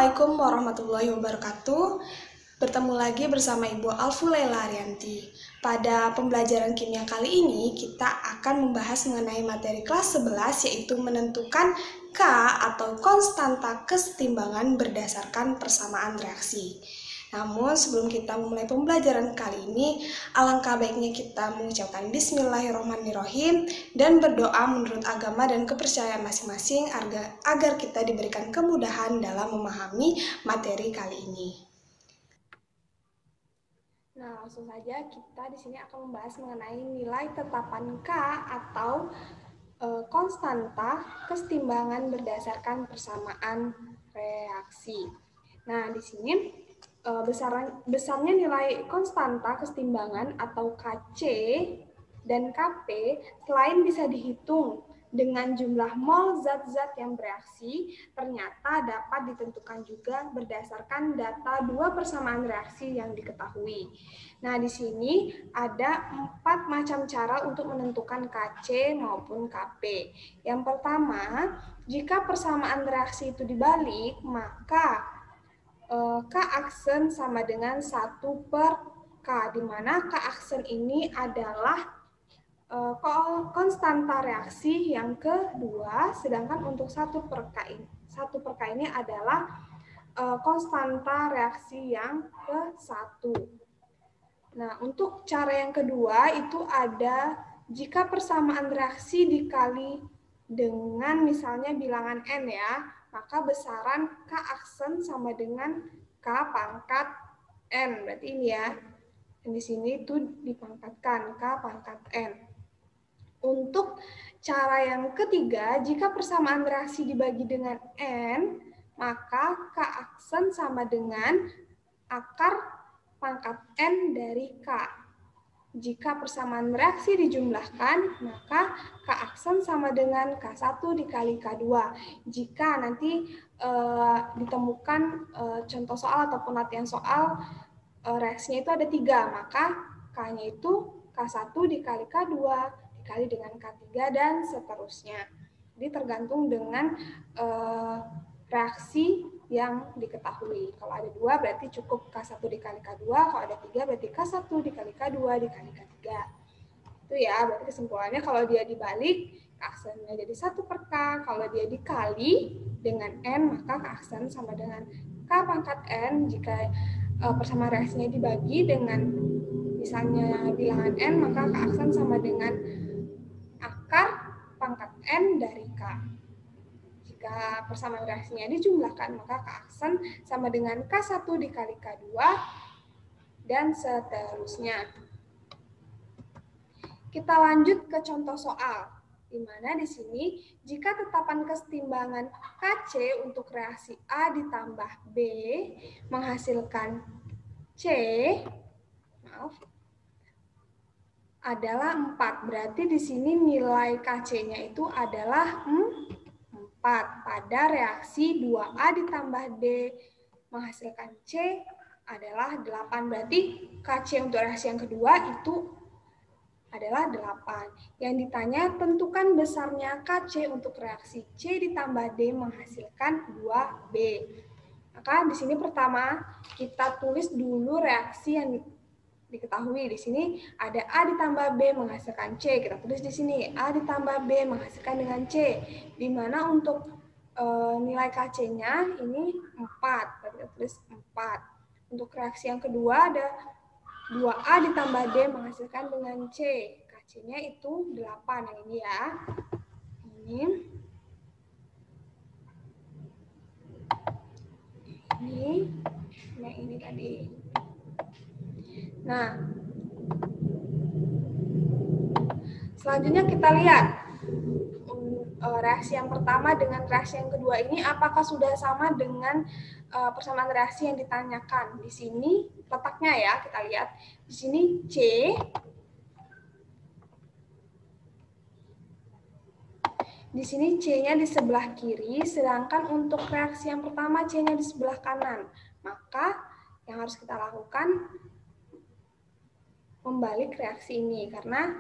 Assalamualaikum warahmatullahi wabarakatuh. Bertemu lagi bersama Ibu Alfulaila Arianti. Pada pembelajaran kimia kali ini, kita akan membahas mengenai materi kelas 11, yaitu menentukan K atau konstanta kesetimbangan berdasarkan persamaan reaksi. Namun sebelum kita memulai pembelajaran kali ini, alangkah baiknya kita mengucapkan Bismillahirrahmanirrahim dan berdoa menurut agama dan kepercayaan masing-masing agar kita diberikan kemudahan dalam memahami materi kali ini. Nah, langsung saja kita di sini akan membahas mengenai nilai tetapan K atau konstanta kesetimbangan berdasarkan persamaan reaksi. Nah, di sini besarnya nilai konstanta kesetimbangan atau Kc dan Kp selain bisa dihitung dengan jumlah mol zat-zat yang bereaksi, ternyata dapat ditentukan juga berdasarkan data dua persamaan reaksi yang diketahui. Nah, di sini ada 4 macam cara untuk menentukan Kc maupun Kp. Yang pertama, jika persamaan reaksi itu dibalik, maka K aksen sama dengan 1 per K, di mana K aksen ini adalah konstanta reaksi yang kedua, sedangkan untuk 1 per K ini adalah konstanta reaksi yang ke-1. Nah, untuk cara yang kedua itu ada jika persamaan reaksi dikali dengan misalnya bilangan N ya, maka besaran K aksen sama dengan K pangkat N. Berarti ini ya. Dan di sini itu dipangkatkan K pangkat N. Untuk cara yang ketiga, jika persamaan reaksi dibagi dengan N, maka K aksen sama dengan akar pangkat N dari K. Jika persamaan reaksi dijumlahkan, maka K aksen sama dengan K1 dikali K2. Jika nanti ditemukan contoh soal ataupun latihan soal, reaksinya itu ada 3, maka K-nya itu K1 dikali K2, dikali dengan K3, dan seterusnya. Jadi tergantung dengan reaksi yang diketahui. Kalau ada 2 berarti cukup K1 dikali K2, kalau ada 3 berarti K1 dikali K2 dikali K3. Itu ya, berarti kesimpulannya kalau dia dibalik, K aksennya jadi 1 per K, kalau dia dikali dengan N, maka K aksen sama dengan K pangkat N. Jika persamaan reaksinya dibagi dengan misalnya bilangan N, maka K aksen sama dengan akar pangkat N dari K. Jika persamaan reaksinya dijumlahkan, maka K aksen sama dengan K1 dikali K2, dan seterusnya. Kita lanjut ke contoh soal, di mana di sini jika tetapan kesetimbangan Kc untuk reaksi A ditambah B menghasilkan C, adalah 4. Berarti di sini nilai Kc-nya itu adalah 4 pada reaksi 2A ditambah D menghasilkan C adalah 8. Berarti Kc untuk reaksi yang kedua itu adalah 8. Yang ditanya tentukan besarnya Kc untuk reaksi C ditambah D menghasilkan 2B. Maka di sini pertama kita tulis dulu reaksi yang diketahui. Di sini ada A ditambah B menghasilkan C. Kita tulis di sini A ditambah B menghasilkan dengan C. Di mana untuk nilai Kc-nya ini 4. Kita tulis 4. Untuk reaksi yang kedua ada 2A ditambah D menghasilkan dengan C. Kc-nya itu 8. Yang ini ya. Ini tadi. Nah, selanjutnya kita lihat reaksi yang pertama dengan reaksi yang kedua ini apakah sudah sama dengan persamaan reaksi yang ditanyakan. Di sini letaknya ya, kita lihat. Di sini C di sini C-nya di sebelah kiri, sedangkan untuk reaksi yang pertama C-nya di sebelah kanan. Maka yang harus kita lakukan membalik reaksi ini karena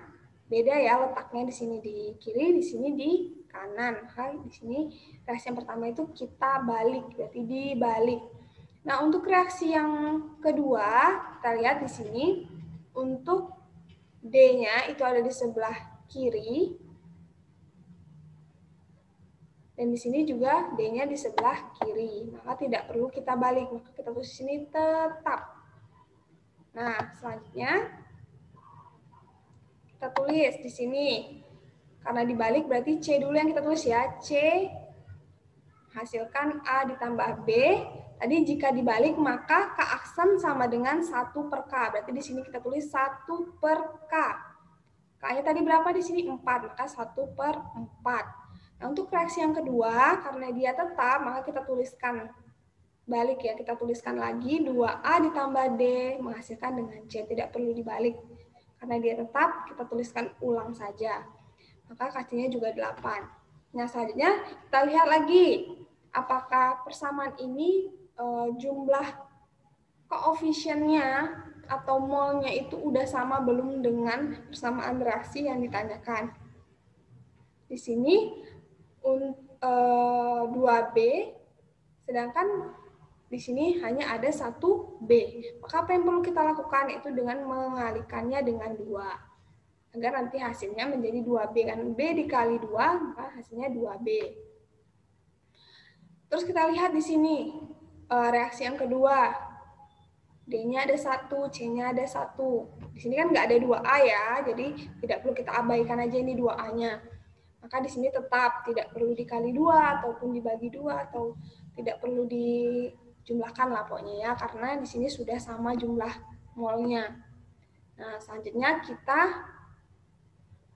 beda ya letaknya, di sini di kiri, di sini di kanan. Maka di sini reaksi yang pertama itu kita balik, berarti dibalik. Nah, untuk reaksi yang kedua, kita lihat di sini untuk D-nya itu ada di sebelah kiri. Dan di sini juga D-nya di sebelah kiri. Maka tidak perlu kita balik, maka kita tulis di sini tetap. Nah, selanjutnya kita tulis di sini. Karena dibalik berarti C dulu yang kita tulis ya. C hasilkan A ditambah B. Tadi jika dibalik maka K aksen sama dengan 1 per K. Berarti di sini kita tulis 1 per K. K-nya tadi berapa di sini? 4, maka 1 per 4. Nah, untuk reaksi yang kedua, karena dia tetap, maka kita tuliskan balik ya. Kita tuliskan lagi 2A ditambah D menghasilkan dengan C. Tidak perlu dibalik. Karena dia tetap, kita tuliskan ulang saja. Maka KC-nya juga 8. Nah, selanjutnya kita lihat lagi. Apakah persamaan ini jumlah koefisiennya atau molnya itu udah sama belum dengan persamaan reaksi yang ditanyakan. Di sini 2B, sedangkan di sini hanya ada 1B. Maka apa yang perlu kita lakukan itu dengan mengalikannya dengan 2. Agar nanti hasilnya menjadi 2B. Kan B dikali 2, maka hasilnya 2B. Terus kita lihat di sini reaksi yang kedua. D-nya ada 1, C-nya ada 1. Di sini kan nggak ada 2A ya, jadi tidak perlu kita abaikan aja ini 2A-nya. Maka di sini tetap tidak perlu dikali 2 ataupun dibagi 2 atau tidak perlu dijumlahkan lah pokoknya ya, karena di sini sudah sama jumlah molnya. Nah, selanjutnya kita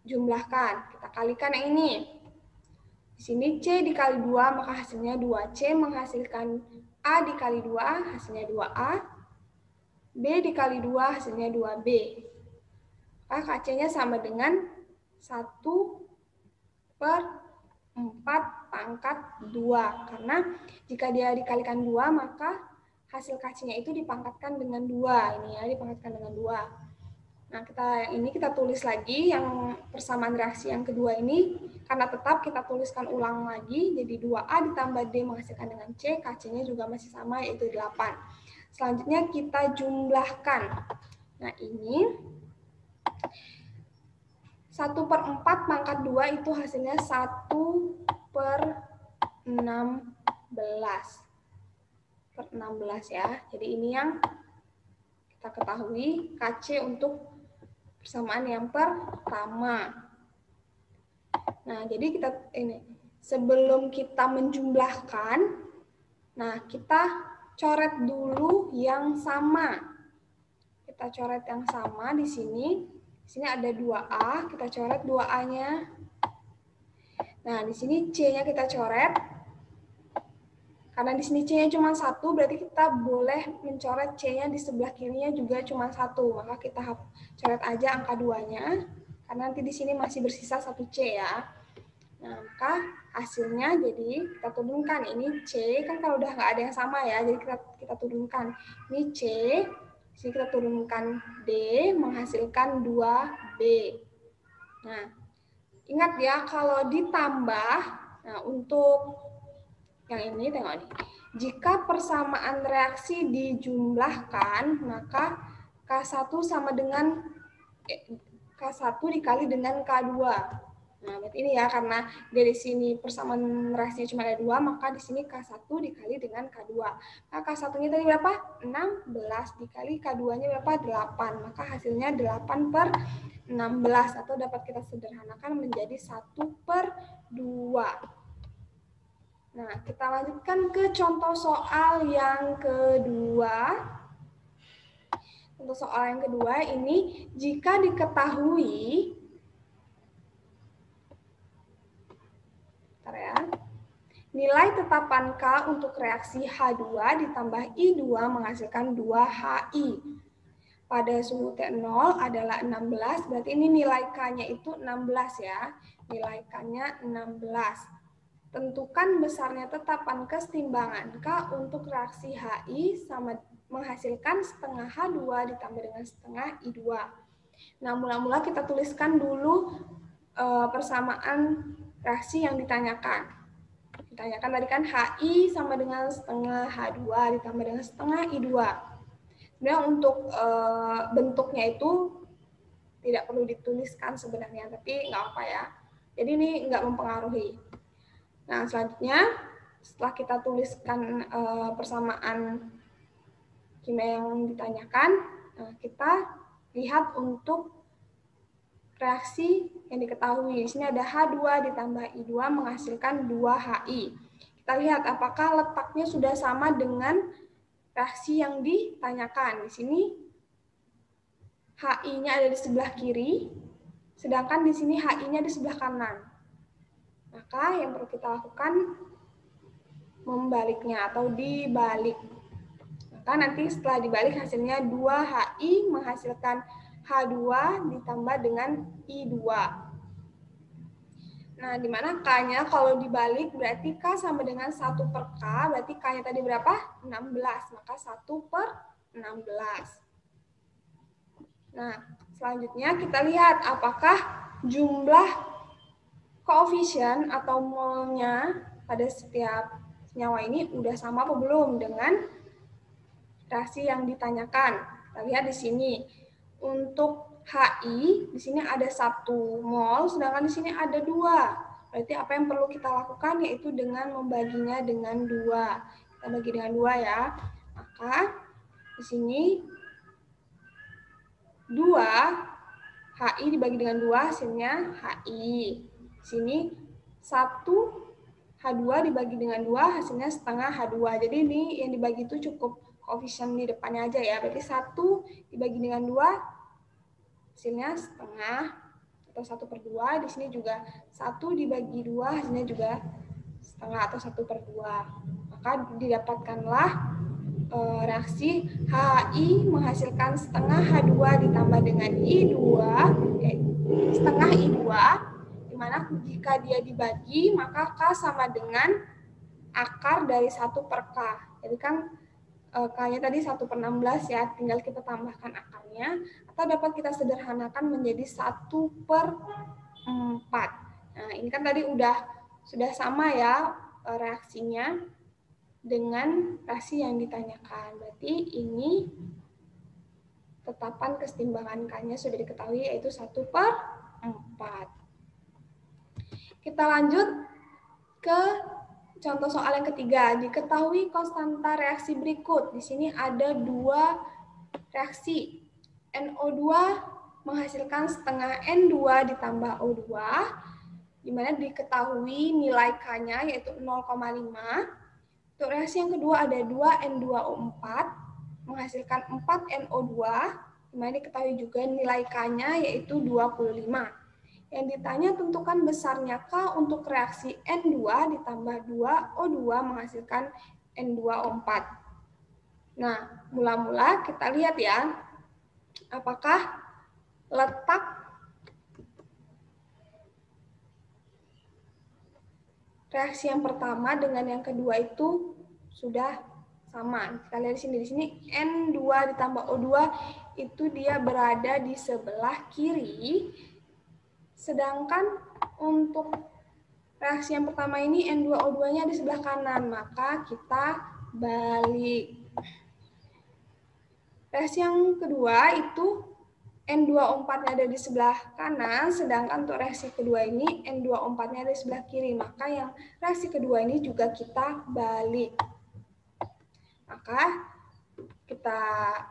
jumlahkan. Kita kalikan yang ini. Di sini C dikali 2, maka hasilnya 2C menghasilkan A dikali 2, hasilnya 2A. B dikali 2, hasilnya 2B. Maka KC-nya sama dengan 1 per 4 pangkat 2. Karena jika dia dikalikan 2, maka hasil KC-nya itu dipangkatkan dengan 2. Ini ya, dipangkatkan dengan 2. Nah, kita tulis lagi yang persamaan reaksi yang kedua ini. Karena tetap kita tuliskan ulang lagi. Jadi 2A ditambah D menghasilkan dengan C. KC-nya juga masih sama, yaitu 8. Selanjutnya kita jumlahkan. Nah, ini 1 per 4 pangkat 2 itu hasilnya 1 per 16. Per 16 ya. Jadi ini yang kita ketahui KC untuk persamaan yang pertama. Nah, jadi sebelum kita menjumlahkan, nah kita coret dulu yang sama. Kita coret yang sama di sini. Di sini ada 2A, kita coret 2A-nya. Nah, di sini C-nya kita coret. Karena di sini C-nya cuma 1, berarti kita boleh mencoret C-nya di sebelah kirinya juga cuma 1. Maka kita coret aja angka 2-nya. Karena nanti di sini masih bersisa 1C ya. Nah, maka hasilnya jadi kita turunkan. Ini C, kan kalau udah nggak ada yang sama ya, jadi kita turunkan. Ini C, di sini kita turunkan D, menghasilkan 2B. Nah, ingat ya, kalau ditambah, nah untuk yang ini, tengok nih. Jika persamaan reaksi dijumlahkan, maka K1 sama dengan K1 dikali dengan K2. Nah, berarti ini ya, karena dari sini persamaan reaksinya cuma ada 2, maka di sini K1 dikali dengan K2. Nah, K1-nya tadi berapa? 16 dikali K2-nya berapa? 8. Maka hasilnya 8 per 16, atau dapat kita sederhanakan menjadi 1 per 2. Nah, kita lanjutkan ke contoh soal yang kedua. Untuk soal yang kedua ini, jika diketahui, nilai tetapan K untuk reaksi H2 ditambah I2 menghasilkan 2HI. Pada suhu T0 adalah 16, berarti ini nilai K-nya itu 16 ya. Nilai K-nya 16. Tentukan besarnya tetapan kesetimbangan K untuk reaksi HI sama menghasilkan setengah H2 ditambah dengan setengah I2. Nah, mula-mula kita tuliskan dulu persamaan reaksi yang ditanyakan. Ditanyakan tadi kan HI sama dengan setengah H2 ditambah dengan setengah I2. Sebenarnya untuk bentuknya itu tidak perlu dituliskan sebenarnya, tapi nggak apa ya. Jadi ini nggak mempengaruhi. Nah, selanjutnya setelah kita tuliskan persamaan kimia yang ditanyakan, kita lihat untuk reaksi yang diketahui. Di sini ada H2 ditambah I2 menghasilkan 2HI. Kita lihat apakah letaknya sudah sama dengan reaksi yang ditanyakan. Di sini HI-nya ada di sebelah kiri, sedangkan di sini HI-nya di sebelah kanan. Maka yang perlu kita lakukan membaliknya atau dibalik. Maka nanti setelah dibalik hasilnya 2HI menghasilkan H2 ditambah dengan I2. Nah, di mana K-nya kalau dibalik berarti K sama dengan 1 per K, berarti K-nya tadi berapa? 16, maka 1/16. Nah, selanjutnya kita lihat apakah jumlah koefisien atau molnya pada setiap senyawa ini udah sama apa belum dengan reaksi yang ditanyakan. Kita lihat di sini. Untuk HI, di sini ada 1 mol, sedangkan di sini ada 2. Berarti apa yang perlu kita lakukan yaitu dengan membaginya dengan 2. Kita bagi dengan 2 ya. Maka di sini 2 HI dibagi dengan 2 hasilnya HI. Di sini 1 H2 dibagi dengan 2 hasilnya setengah H2. Jadi ini yang dibagi itu cukup koefisien di depannya aja ya. Berarti 1 dibagi dengan 2 hasilnya setengah atau 1/2. Di sini juga 1 dibagi 2 hasilnya juga setengah atau 1/2. Maka didapatkanlah reaksi HI menghasilkan setengah H2 ditambah dengan I2, setengah I2, di mana jika dia dibagi, maka K sama dengan akar dari 1 per K. Jadi kan K-nya tadi 1/16 ya, tinggal kita tambahkan akarnya, atau dapat kita sederhanakan menjadi 1/4. Nah, ini kan tadi sudah sama ya reaksinya dengan reaksi yang ditanyakan. Berarti ini tetapan kesetimbangan K-nya sudah diketahui yaitu 1/4. Kita lanjut ke contoh soal yang ketiga. Diketahui konstanta reaksi berikut. Di sini ada 2 reaksi. NO2 menghasilkan setengah N2 ditambah O2, di mana diketahui nilai K-nya yaitu 0,5. Untuk reaksi yang kedua ada 2N2O4 menghasilkan 4NO2, di mana diketahui juga nilai K-nya yaitu 25. Yang ditanya tentukan besarnya K untuk reaksi N2 ditambah 2O2 menghasilkan N2O4. Nah, mula-mula kita lihat ya, apakah letak reaksi yang pertama dengan yang kedua itu sudah sama. Kita lihat di sini N2 ditambah O2 itu dia berada di sebelah kiri. Sedangkan untuk reaksi yang pertama ini N2O2-nya di sebelah kanan, maka kita balik. Reaksi yang kedua itu N2O4-nya ada di sebelah kanan, sedangkan untuk reaksi kedua ini N2O4-nya ada di sebelah kiri. Maka yang reaksi kedua ini juga kita balik. Maka kita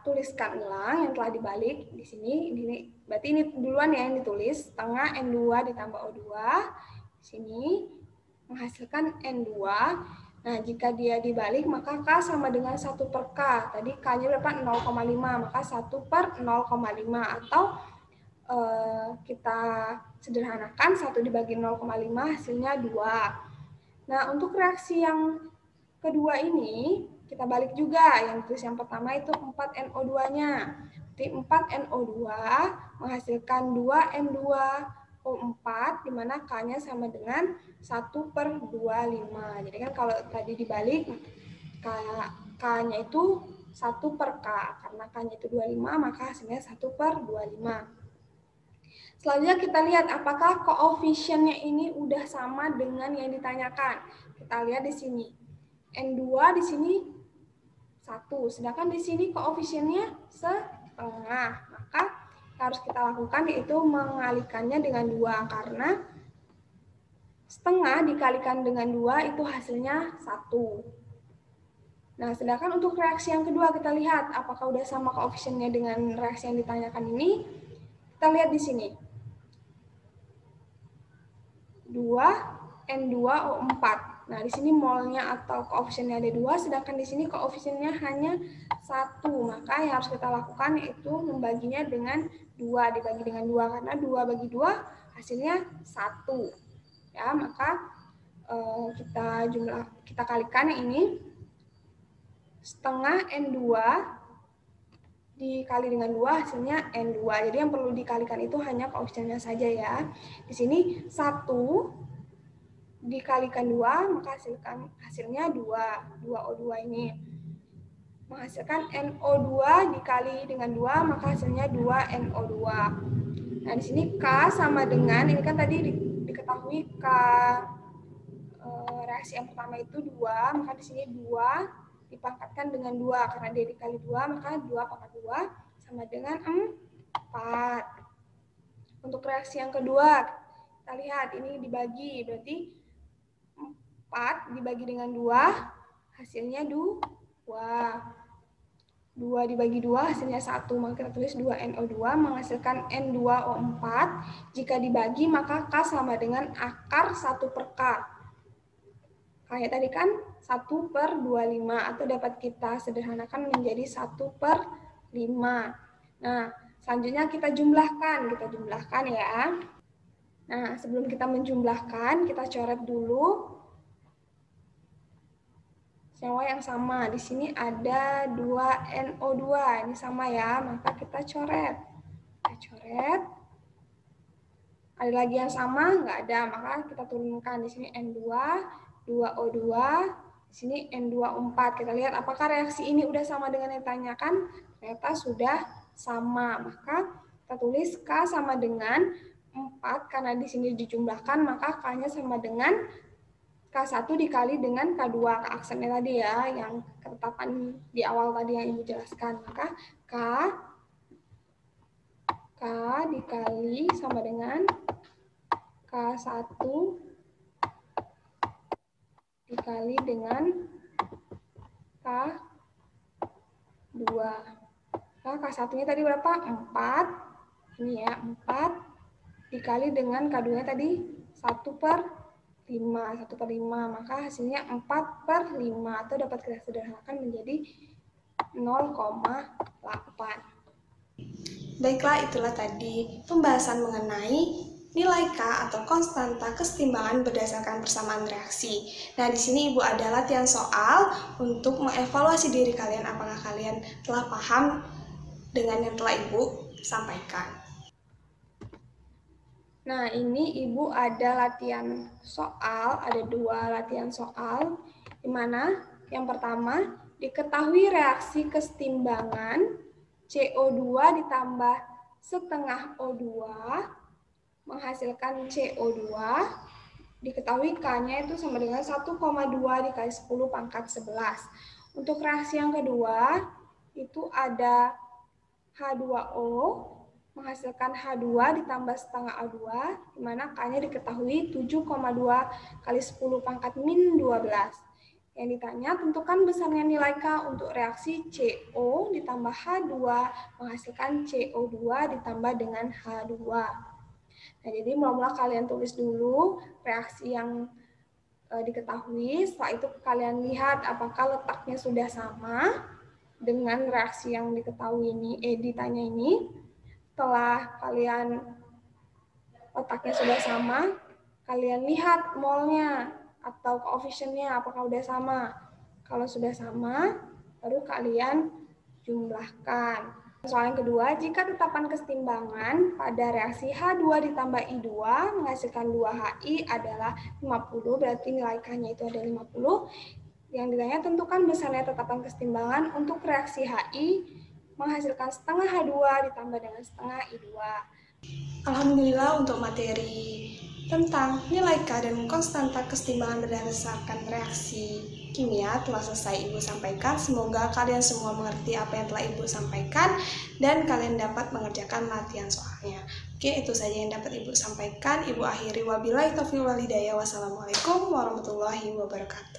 tuliskan ulang yang telah dibalik di sini. Berarti ini duluan ya yang ditulis, setengah N2 ditambah O2. Di sini menghasilkan N2. Nah, jika dia dibalik, maka K sama dengan 1 per K. Tadi K-nya berapa? 0,5. Maka 1/0,5. Atau kita sederhanakan, 1 dibagi 0,5 hasilnya 2. Nah, untuk reaksi yang kedua ini, kita balik juga. Yang tulis yang pertama itu 4NO2-nya. Jadi 4NO2 menghasilkan 2N2O4, di mana K-nya sama dengan 1/25. Jadi kan kalau tadi dibalik, K-nya itu 1 per K. Karena K-nya itu 25, maka hasilnya 1/25. Selanjutnya kita lihat apakah koefisiennya ini udah sama dengan yang ditanyakan. Kita lihat di sini. N2 di sini 1, sedangkan di sini koefisiennya setengah. Maka harus kita lakukan yaitu mengalikannya dengan 2 karena setengah dikalikan dengan 2 itu hasilnya 1. Nah, sedangkan untuk reaksi yang kedua kita lihat apakah udah sama koefisiennya dengan reaksi yang ditanyakan ini. Kita lihat di sini. 2 N2O4. Nah, di sini molnya atau koefisiennya ada 2, sedangkan di sini koefisiennya hanya 1. Maka yang harus kita lakukan yaitu membaginya dengan 2, dibagi dengan 2 karena 2 bagi 2 hasilnya 1. Ya, maka kita kalikan yang ini setengah N2 dikali dengan 2 hasilnya N2. Jadi yang perlu dikalikan itu hanya koefisiennya saja ya. Di sini 1 dikalikan 2 maka hasilnya 2. 2O2 ini menghasilkan NO2 dikali dengan 2 maka hasilnya 2NO2. Nah, di sini K sama dengan, ini kan tadi diketahui K reaksi yang pertama itu 2, maka di sini 2 dipangkatkan dengan 2 karena dia dikali 2 maka 2 pangkat 2 sama dengan 4. Untuk reaksi yang kedua kita lihat ini dibagi, berarti 4 dibagi dengan 2 hasilnya 2. 2 dibagi 2 hasilnya 1, maka kita tulis 2NO2 menghasilkan N2O4. Jika dibagi maka K sama dengan akar 1 per K. Kayak tadi kan 1/25 atau dapat kita sederhanakan menjadi 1/5. Nah, selanjutnya kita jumlahkan ya. Nah, sebelum kita menjumlahkan, kita coret dulu senyawa yang sama. Di sini ada 2NO2, ini sama ya, maka kita coret. Ada lagi yang sama? Nggak ada, maka kita turunkan. Di sini N2, 2O2, di sini N2O4. Kita lihat apakah reaksi ini udah sama dengan yang ditanyakan? Ternyata sudah sama. Maka kita tulis K sama dengan 4, karena di sini dijumlahkan, maka K-nya sama dengan K1 dikali dengan K2, aksennya tadi ya, yang ketetapan di awal tadi yang Ibu jelaskan. Maka K dikali sama dengan K1 dikali dengan K2. Nah, K1-nya tadi berapa? 4. Ini ya, 4 dikali dengan K2-nya tadi 1/5. Maka hasilnya 4/5 atau dapat kita sederhanakan menjadi 0,8. Baiklah, itulah tadi pembahasan mengenai nilai K atau konstanta kesetimbangan berdasarkan persamaan reaksi. Nah, di sini Ibu ada latihan soal untuk mengevaluasi diri kalian apakah kalian telah paham dengan yang telah Ibu sampaikan. Nah, ini Ibu ada latihan soal, ada 2 latihan soal, di mana yang pertama diketahui reaksi kesetimbangan CO2 ditambah setengah O2 menghasilkan CO2, diketahui K-nya itu sama dengan 1,2 dikali 10 pangkat 11. Untuk reaksi yang kedua, itu ada H2O menghasilkan H2 ditambah setengah O2, di mana K-nya diketahui 7,2 kali 10 pangkat min 12. Yang ditanya, tentukan besarnya nilai K untuk reaksi CO ditambah H2 menghasilkan CO2 ditambah dengan H2. Nah, jadi mula-mula kalian tulis dulu reaksi yang diketahui, setelah itu kalian lihat apakah letaknya sudah sama dengan reaksi yang diketahui ini, ditanya ini. Setelah kalian letaknya sudah sama, kalian lihat molnya atau koefisiennya apakah sudah sama. Kalau sudah sama, baru kalian jumlahkan. Soal yang kedua, jika tetapan kesetimbangan pada reaksi H2 ditambah I2 menghasilkan 2HI adalah 50, berarti nilai K-nya itu ada 50. Yang ditanya, tentukan besarnya tetapan kesetimbangan untuk reaksi HI menghasilkan setengah H2 ditambah dengan setengah I2. Alhamdulillah untuk materi tentang nilai K dan konstanta kesetimbangan berdasarkan reaksi kimia telah selesai Ibu sampaikan. Semoga kalian semua mengerti apa yang telah Ibu sampaikan dan kalian dapat mengerjakan latihan soalnya. Oke, itu saja yang dapat Ibu sampaikan. Ibu akhiri, wabillahi taufiq wal hidayah. Wassalamualaikum warahmatullahi wabarakatuh.